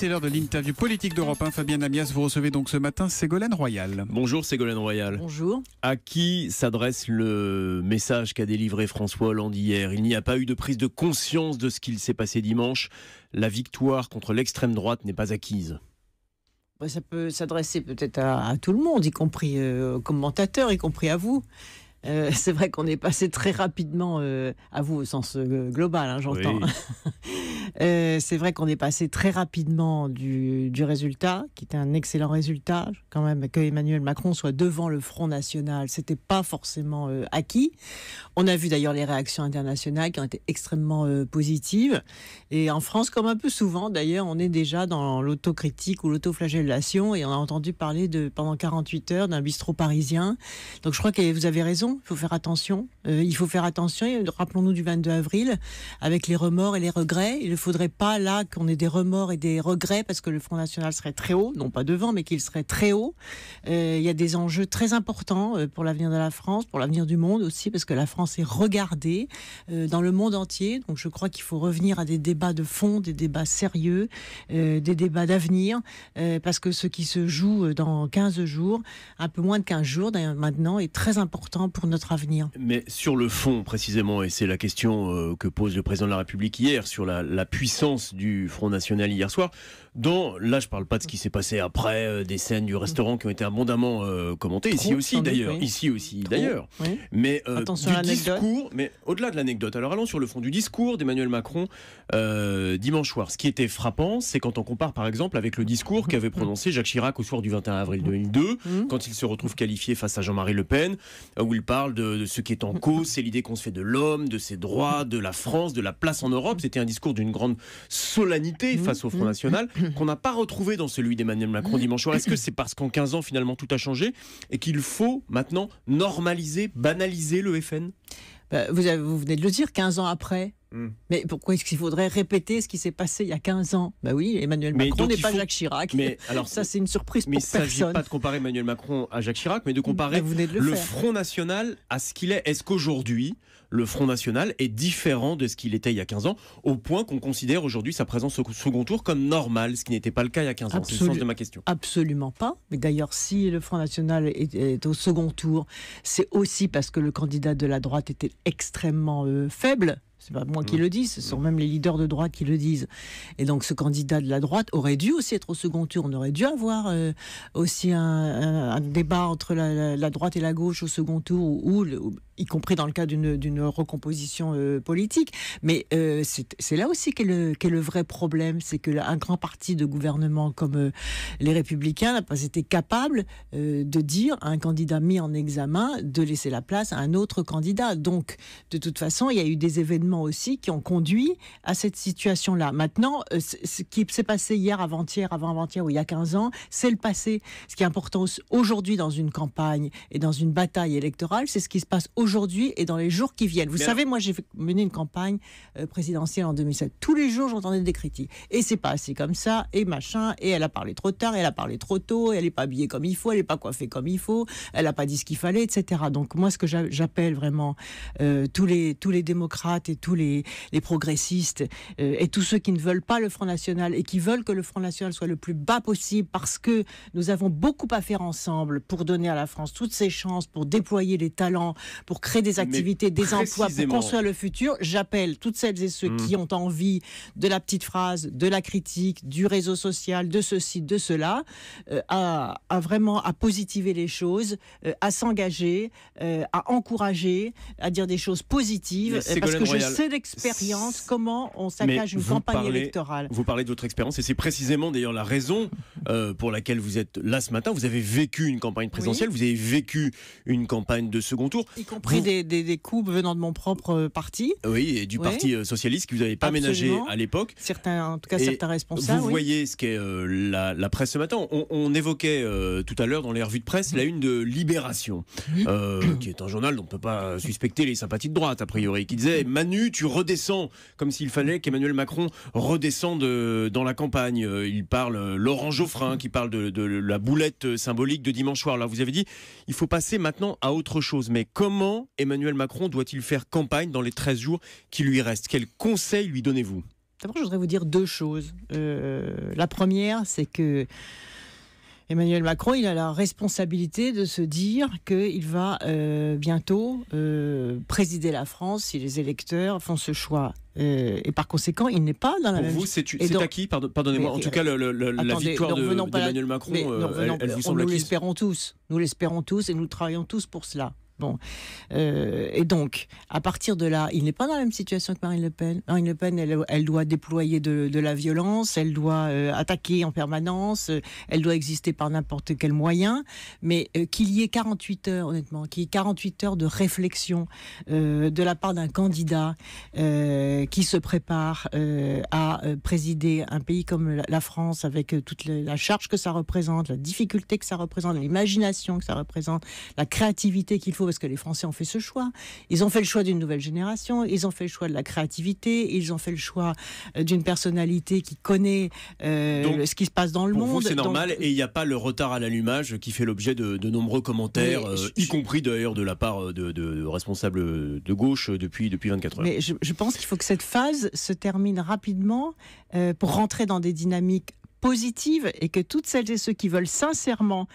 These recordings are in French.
c'est l'heure de l'interview politique d'Europe 1. Fabienne Amias, vous recevez donc ce matin Ségolène Royal. Bonjour Ségolène Royal. Bonjour. À qui s'adresse le message qu'a délivré François Hollande hier? Il n'y a pas eu de prise de conscience de ce qu'il s'est passé dimanche. La victoire contre l'extrême droite n'est pas acquise. Ça peut s'adresser peut-être à tout le monde, y compris aux commentateurs, y compris à vous. C'est vrai qu'on est passé très rapidement, à vous au sens global, hein, j'entends. Oui. C'est vrai qu'on est passé très rapidement du résultat, qui était un excellent résultat, quand même, que Emmanuel Macron soit devant le Front National. C'était pas forcément acquis. On a vu d'ailleurs les réactions internationales qui ont été extrêmement positives. Et en France, comme un peu souvent d'ailleurs, on est déjà dans l'autocritique ou l'autoflagellation, et on a entendu parler pendant 48 heures d'un bistrot parisien. Donc je crois que vous avez raison. Il faut faire attention. Il faut faire attention. Rappelons-nous du 22 avril, avec les remords et les regrets. Il ne faudrait pas là qu'on ait des remords et des regrets parce que le Front National serait très haut, non pas devant, mais qu'il serait très haut. Il y a des enjeux très importants pour l'avenir de la France, pour l'avenir du monde aussi, parce que la France est regardée dans le monde entier. Donc je crois qu'il faut revenir à des débats de fond, des débats sérieux, des débats d'avenir, parce que ce qui se joue dans 15 jours, un peu moins de 15 jours d'ailleurs maintenant, est très important pour notre avenir. Mais sur le fond précisément, et c'est la question que pose le président de la République hier, sur la puissance du Front National hier soir, là je ne parle pas de ce qui s'est passé après, des scènes du restaurant qui ont été abondamment commentées, ici aussi d'ailleurs, oui. Mais attention du à l'anecdote. Discours, mais au-delà de l'anecdote, alors allons sur le fond du discours d'Emmanuel Macron dimanche soir. Ce qui était frappant, c'est quand on compare par exemple avec le discours qu'avait prononcé Jacques Chirac au soir du 21 avril 2002, quand il se retrouve qualifié face à Jean-Marie Le Pen, où il parle de ce qui est en cause, c'est l'idée qu'on se fait de l'homme, de ses droits, de la France, de la place en Europe. C'était un discours d'une grande solennité face au Front National qu'on n'a pas retrouvé dans celui d'Emmanuel Macron dimanche soir. Est-ce que c'est parce qu'en 15 ans finalement tout a changé et qu'il faut maintenant normaliser, banaliser le FN ? Vous venez de le dire, 15 ans après. Mais pourquoi est-ce qu'il faudrait répéter ce qui s'est passé il y a 15 ans ? Oui, Emmanuel Macron n'est pas Jacques Chirac. Mais alors, ça, c'est une surprise pour personne. Mais il ne s'agit pas de comparer Emmanuel Macron à Jacques Chirac, mais de comparer le Front National à ce qu'il est. Est-ce qu'aujourd'hui, le Front National est différent de ce qu'il était il y a 15 ans, au point qu'on considère aujourd'hui sa présence au second tour comme normale, ce qui n'était pas le cas il y a 15 ans ? C'est le sens de ma question. Absolument pas. Mais d'ailleurs, si le Front National est au second tour, c'est aussi parce que le candidat de la droite était extrêmement faible. C'est pas moi qui le dis, ce sont même les leaders de droite qui le disent. Et donc ce candidat de la droite aurait dû aussi être au second tour. On aurait dû avoir aussi un débat entre la droite et la gauche au second tour, y compris dans le cas d'une recomposition politique. Mais c'est là aussi qu'est le vrai problème. C'est qu'un grand parti de gouvernement comme les Républicains n'a pas été capable de dire à un candidat mis en examen de laisser la place à un autre candidat. Donc de toute façon, il y a eu des événements aussi qui ont conduit à cette situation-là. Maintenant, ce qui s'est passé hier, avant-hier ou il y a 15 ans, c'est le passé. Ce qui est important aujourd'hui dans une campagne et dans une bataille électorale, c'est ce qui se passe aujourd'hui et dans les jours qui viennent. Vous savez, moi, j'ai mené une campagne présidentielle en 2007. Tous les jours, j'entendais des critiques. Et c'est pas assez comme ça, et machin, et elle a parlé trop tard, elle a parlé trop tôt, elle n'est pas habillée comme il faut, elle n'est pas coiffée comme il faut, elle n'a pas dit ce qu'il fallait, etc. Donc moi, ce que j'appelle vraiment tous les démocrates et tous les progressistes et tous ceux qui ne veulent pas le Front National et qui veulent que le Front National soit le plus bas possible parce que nous avons beaucoup à faire ensemble pour donner à la France toutes ses chances, pour déployer les talents, pour créer des activités, des emplois, pour construire le futur. J'appelle toutes celles et ceux qui ont envie de la petite phrase, de la critique, du réseau social, de ceci, de cela, à vraiment positiver les choses, à s'engager, à encourager, à dire des choses positives, parce que je sais d'expérience comment on saccage une campagne électorale. Vous parlez de votre expérience et c'est précisément d'ailleurs la raison pour laquelle vous êtes là ce matin. Vous avez vécu une campagne présidentielle, vous avez vécu une campagne de second tour. Y compris des coups venant de mon propre parti. Oui, et du Parti Socialiste que vous n'avez pas ménagé à l'époque. En tout cas, certains responsables. Vous voyez ce qu'est la presse ce matin. On évoquait tout à l'heure dans les revues de presse la une de Libération, qui est un journal dont on ne peut pas suspecter les sympathies de droite, a priori, qui disait « Manu, tu redescends », comme s'il fallait qu'Emmanuel Macron redescende dans la campagne. Il parle Laurent Geoffrin, qui parle de la boulette symbolique de dimanche soir. Là, vous avez dit, il faut passer maintenant à autre chose. Mais comment Emmanuel Macron doit-il faire campagne dans les 13 jours qui lui restent ? Quels conseils lui donnez-vous ? D'abord, je voudrais vous dire 2 choses. La première, c'est que Emmanuel Macron, il a la responsabilité de se dire qu'il va bientôt présider la France si les électeurs font ce choix. Et par conséquent, il n'est pas dans la même... Pour vous, c'est à qui, pardonnez-moi, en tout cas, la victoire d'Emmanuel Macron, elle vous semble acquise? Nous l'espérons tous. Nous l'espérons tous et nous travaillons tous pour cela. Bon. Et donc, à partir de là, il n'est pas dans la même situation que Marine Le Pen. Marine Le Pen, elle doit déployer de la violence, elle doit attaquer en permanence, elle doit exister par n'importe quel moyen, mais qu'il y ait 48 heures, honnêtement, qu'il y ait 48 heures de réflexion de la part d'un candidat qui se prépare à présider un pays comme la France, avec toute la charge que ça représente, la difficulté que ça représente, l'imagination que ça représente, la créativité qu'il faut, parce que les Français ont fait ce choix. Ils ont fait le choix d'une nouvelle génération, ils ont fait le choix de la créativité, ils ont fait le choix d'une personnalité qui connaît ce qui se passe dans le monde. Pour vous, c'est normal, et il n'y a pas le retard à l'allumage qui fait l'objet de nombreux commentaires, y compris d'ailleurs de la part de responsables de gauche depuis 24 heures. Mais je pense qu'il faut que cette phase se termine rapidement pour rentrer dans des dynamiques positives, et que toutes celles et ceux qui veulent sincèrement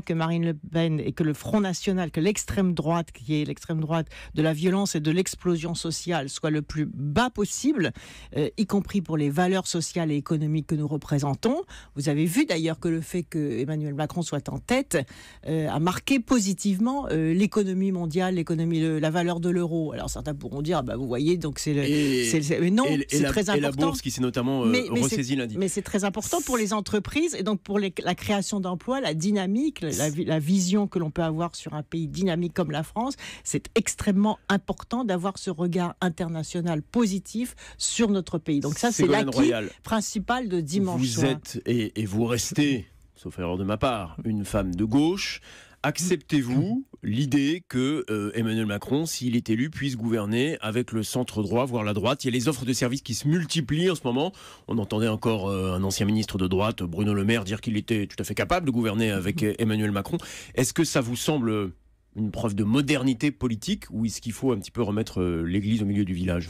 que Marine Le Pen et que le Front National, que l'extrême droite, qui est l'extrême droite de la violence et de l'explosion sociale, soit le plus bas possible, y compris pour les valeurs sociales et économiques que nous représentons. Vous avez vu d'ailleurs que le fait que Emmanuel Macron soit en tête a marqué positivement l'économie mondiale, la valeur de l'euro. Alors certains pourront dire, vous voyez, donc mais non, c'est très important. Et la bourse qui s'est notamment ressaisie lundi. Mais c'est très important pour les entreprises et donc pour la création d'emplois, la dynamique, la vision que l'on peut avoir sur un pays dynamique comme la France. C'est extrêmement important d'avoir ce regard international positif sur notre pays. Donc ça, c'est l'acquis principal de dimanche soir. Vous êtes et vous restez, sauf erreur de ma part, une femme de gauche. Acceptez-vous l'idée que Emmanuel Macron, s'il est élu, puisse gouverner avec le centre droit, voire la droite? Il y a les offres de services qui se multiplient en ce moment. On entendait encore un ancien ministre de droite, Bruno Le Maire, dire qu'il était tout à fait capable de gouverner avec Emmanuel Macron. Est-ce que ça vous semble une preuve de modernité politique, ou est-ce qu'il faut un petit peu remettre l'église au milieu du village ?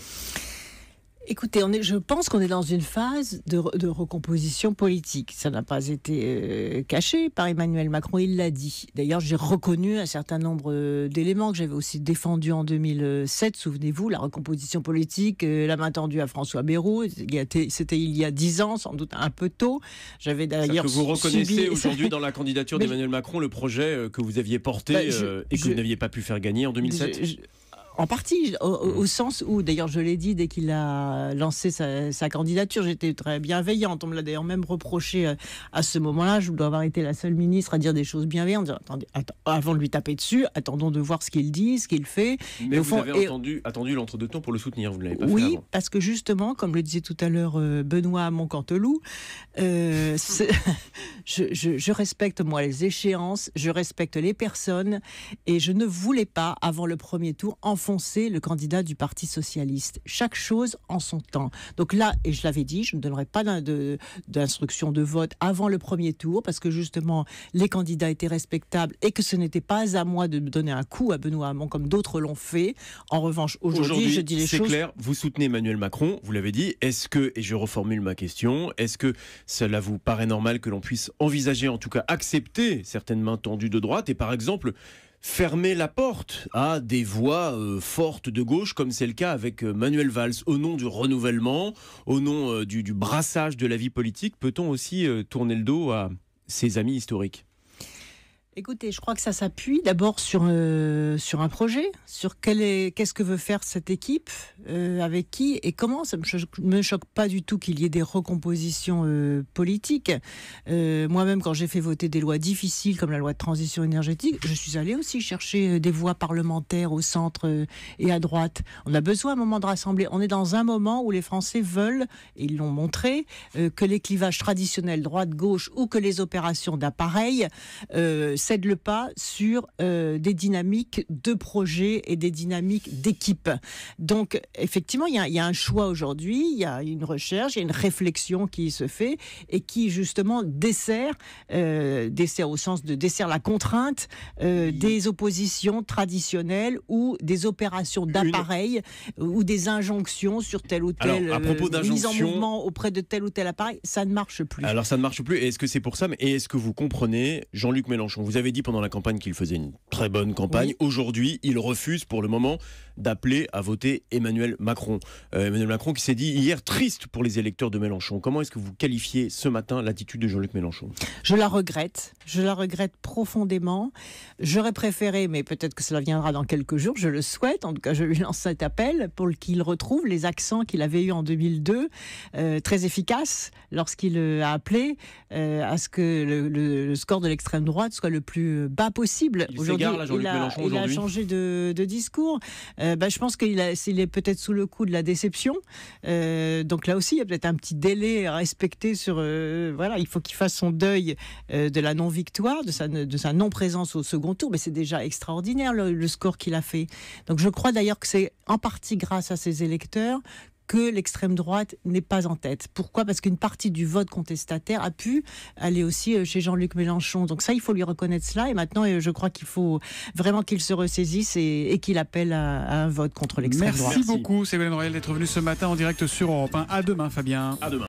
Écoutez, je pense qu'on est dans une phase de recomposition politique. Ça n'a pas été caché par Emmanuel Macron, il l'a dit. D'ailleurs, j'ai reconnu un certain nombre d'éléments que j'avais aussi défendus en 2007. Souvenez-vous, la recomposition politique, la main tendue à François Bayrou. C'était il y a 10 ans, sans doute un peu tôt. J'avais d'ailleurs que vous reconnaissez aujourd'hui dans la candidature d'Emmanuel Macron le projet que vous aviez porté et que vous n'aviez pas pu faire gagner en 2007 ? En partie, au sens où, d'ailleurs je l'ai dit dès qu'il a lancé sa candidature, j'étais très bienveillante. On me l'a d'ailleurs même reproché à ce moment-là. Je dois avoir été la seule ministre à dire des choses bienveillantes. Attendez, avant de lui taper dessus, attendons de voir ce qu'il dit, ce qu'il fait. Mais vous avez attendu l'entre-deux-temps pour le soutenir, vous ne l'avez pas fait avant. Oui, parce que justement, comme le disait tout à l'heure Benoît Hamon-Canteloup, je respecte moi les échéances, je respecte les personnes, et je ne voulais pas, avant le premier tour, enfoncer le candidat du Parti Socialiste. Chaque chose en son temps. Donc là, et je l'avais dit, je ne donnerai pas d'instruction de vote avant le premier tour, parce que justement, les candidats étaient respectables et que ce n'était pas à moi de donner un coup à Benoît Hamon comme d'autres l'ont fait. En revanche, aujourd'hui je dis les choses... C'est clair, vous soutenez Emmanuel Macron, vous l'avez dit. Est-ce que, et je reformule ma question, est-ce que cela vous paraît normal que l'on puisse envisager, en tout cas accepter certaines mains tendues de droite et par exemple fermer la porte à des voix fortes de gauche, comme c'est le cas avec Manuel Valls, au nom du renouvellement, au nom du brassage de la vie politique? Peut-on aussi tourner le dos à ses amis historiques? Écoutez, je crois que ça s'appuie d'abord sur un projet, sur qu'est-ce que veut faire cette équipe, avec qui et comment. Ça me choque pas du tout qu'il y ait des recompositions politiques. Moi-même, quand j'ai fait voter des lois difficiles comme la loi de transition énergétique, je suis allée aussi chercher des voix parlementaires au centre et à droite. On a besoin à un moment de rassembler. On est dans un moment où les Français veulent, et ils l'ont montré, que les clivages traditionnels droite-gauche ou que les opérations d'appareil cède le pas sur des dynamiques de projet et des dynamiques d'équipe. Donc, effectivement, il y a un choix aujourd'hui, il y a une recherche, il y a une réflexion qui se fait et qui, justement, dessert au sens de dessert la contrainte des oppositions traditionnelles ou des opérations d'appareil ou des injonctions sur telle ou telle mise en mouvement auprès de tel ou tel appareil. Ça ne marche plus. Alors, ça ne marche plus. Et est-ce que c'est pour ça? Et est-ce que vous comprenez Jean-Luc Mélenchon? Vous avez dit pendant la campagne qu'il faisait une très bonne campagne. Oui. Aujourd'hui, il refuse pour le moment d'appeler à voter Emmanuel Macron. Emmanuel Macron qui s'est dit hier triste pour les électeurs de Mélenchon. Comment est-ce que vous qualifiez ce matin l'attitude de Jean-Luc Mélenchon? Je la regrette profondément. J'aurais préféré, mais peut-être que cela viendra dans quelques jours, je le souhaite, en tout cas je lui lance cet appel pour qu'il retrouve les accents qu'il avait eus en 2002, très efficaces lorsqu'il a appelé à ce que le score de l'extrême droite soit le plus bas possible. Aujourd'hui, il a changé de discours. Je pense qu'il est peut-être sous le coup de la déception. Donc là aussi, il y a peut-être un petit délai à respecter sur... il faut qu'il fasse son deuil de la non-victoire, de sa non-présence au second tour. Mais c'est déjà extraordinaire le score qu'il a fait. Donc je crois d'ailleurs que c'est en partie grâce à ses électeurs que l'extrême droite n'est pas en tête. Pourquoi? Parce qu'une partie du vote contestataire a pu aller aussi chez Jean-Luc Mélenchon. Donc ça, il faut lui reconnaître cela. Et maintenant, je crois qu'il faut vraiment qu'il se ressaisisse et qu'il appelle à un vote contre l'extrême droite. Merci beaucoup, Ségolène Royal, d'être venue ce matin en direct sur Europe 1. À demain, Fabien. À demain.